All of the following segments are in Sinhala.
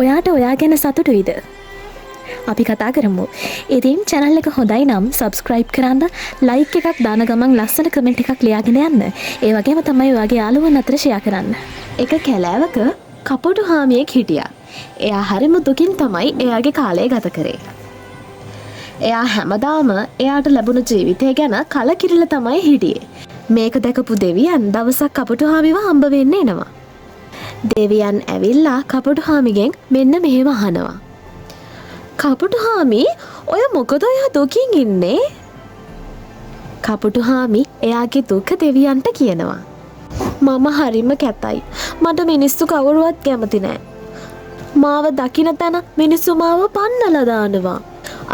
ඔයාට ඔයා ගැන සතුටුයිද? අපි කතා කරමු. ඉතින් channel එක හොඳයි නම් subscribe කරන්න, like එකක් දාන ගමන් ලස්සන comment එකක් ලියාගෙන යන්න. ඒ වගේම තමයි ඔයාගේ යාළුවන් අතර share කරන්න. එක කැලෑවක කපුටු හාමියෙක් හිටියා. එයා හරිම දුකින් තමයි එයාගේ කාලය ගත කරේ. එයා හැමදාම එයාට ලැබුණු ජීවිතය ගැන කලකිරිලා තමයි හිටියේ. මේක දැකපු දෙවියන් දවසක් කපුටු හාමිව හම්බ වෙන්න එනවා. දෙවියන් ඇවිල්ලා කපුටු හාමිගෙන් මෙන්න මෙහෙම අහනවා. කපුටු හාමි, ඔය මොකද ඔයා දුකින් ඉන්නේ? කපුටු හාමි එයාගේ දුක දෙවියන්ට කියනවා. මම හරිම කැතයි. මට මිනිස්සු කවුරුවත් කැමති නෑ. මාව දකින තැන මිනිස්සු මාව පන්නලා දානවා.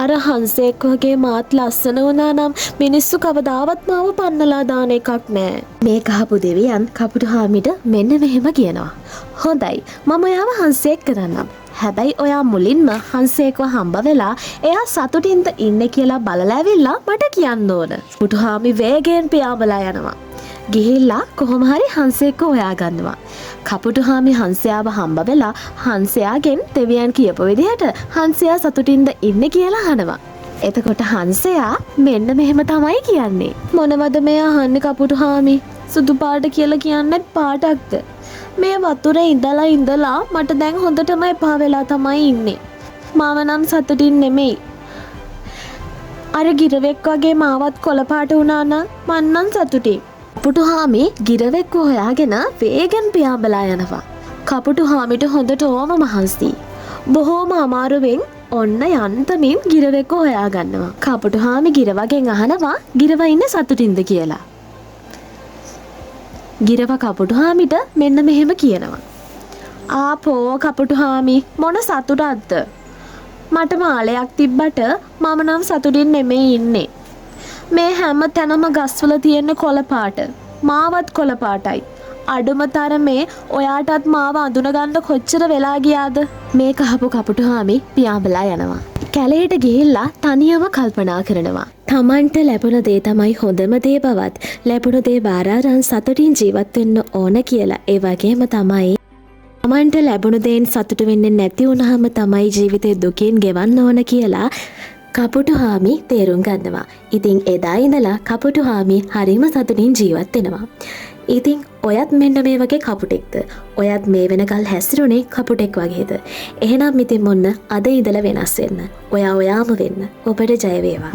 අර හංසෙක් වගේ මාත් ලස්සන වුණා නම් මිනිස්සු කවදාවත් මාව පන්නලා දාන එකක් නෑ. මේ කහපු දෙවියන් කපුටු හාමිට මෙන්න මෙහෙම කියනවා. හොඳයි, මම ඔයාව හංසෙක් කරන්නම්. හැබැයි ඔයා මුලින්ම හංසෙක්ව හම්බ වෙලා එයා සතුටින්ද ඉන්නේ කියලා බලලා ඇවිල්ලා මට කියන්න ඕන. කපුටු හාමි වේගයෙන් පියාඹලා යනවා. ගිහිල්ලා කොහොම හරි හංසෙක්ව හොයාගන්නවා. කපුටු හාමි හංසයාව හම්බ වෙලා හංසයාගෙන් දෙවියන් කියපු විදිහට හංසයා සතුටින්ද ඉන්නේ කියලා අහනවා. එතකොට හංසයා මෙන්න මෙහෙම තමයි කියන්නේ. මොනවද මේ අහන්නේ කපුටු හාමි? සුදු පාට කියලා කියන්නේත් පාටක්ද? මේ වතුරේ ඉඳලා මට දැන් හොඳටම එපා වෙලා තමයි ඉන්නේ. මාව නම් සතුටින් නෙමෙයි. අර ගිරවෙක් වගේ මාවත් කොළපාට වුණා නම් මං නම් සතුටින්. කපුටු හාමි ගිරවෙක්ව හොයාගෙන වේගෙන් පියාඹලා යනවා. කපුටු හාමිට හොඳට ඕම මහන්සි. බොහෝම අමාරුවෙන් ඔන්න යන්තමින් ගිරවෙක්ව හොයාගන්නවා. කපුටු හාමි ගිරවගෙන් අහනවා ගිරව ඉන්නේ සතුටින්ද කියලා. ගිරව කපුටු හාමිට මෙන්න මෙහෙම කියනවා. ආපෝ කපුටු හාමි, මොන සතුටක්ද? මට මාලයක් තිබ්බට මම නම් සතුටින් නෙමෙයි ඉන්නේ. මේ හැම තැනම ගස්වල තියෙන කොළපාට. මාවත් කොළපාටයි. අඩුම තරමේ ඔයාටත් මාව අඳුනගන්න කොච්චර වෙලා ගියාද? මේ කහපු කපුටු හාමි පියාඹලා යනවා. කැලේට ගිහිල්ලා තනියම කල්පනා කරනවා. තමන්ට ලැබුණ දේ තමයි හොඳම දේ බවත්, ලැබුණ දේ බාර අරන් සතුටින් ජීවත් වෙන්න ඕන කියලා. ඒ වගේම තමයි තමන්ට ලැබුණ දේෙන් සතුටු වෙන්නේ නැති වුනහම තමයි ජීවිතේ දුකින් ගෙවන්න ඕන කියලා කපුටු හාමි තේරුම් ගන්නවා. ඉතින් එදා ඉඳලා කපුටු හාමි හරිම සතුටින් ජීවත් වෙනවා. ඉතින් ඔයත් මෙන්න මේ වගේ කපුටෙක්ද? ඔයත් මේ වෙනකල් හැසිරුණේ කපුටෙක් වගේද? එහෙනම් ඉතින් මොන්න අද ඉඳලා වෙනස් වෙන්න. ඔයා ඔයාම වෙන්න. ඔබට ජය වේවා.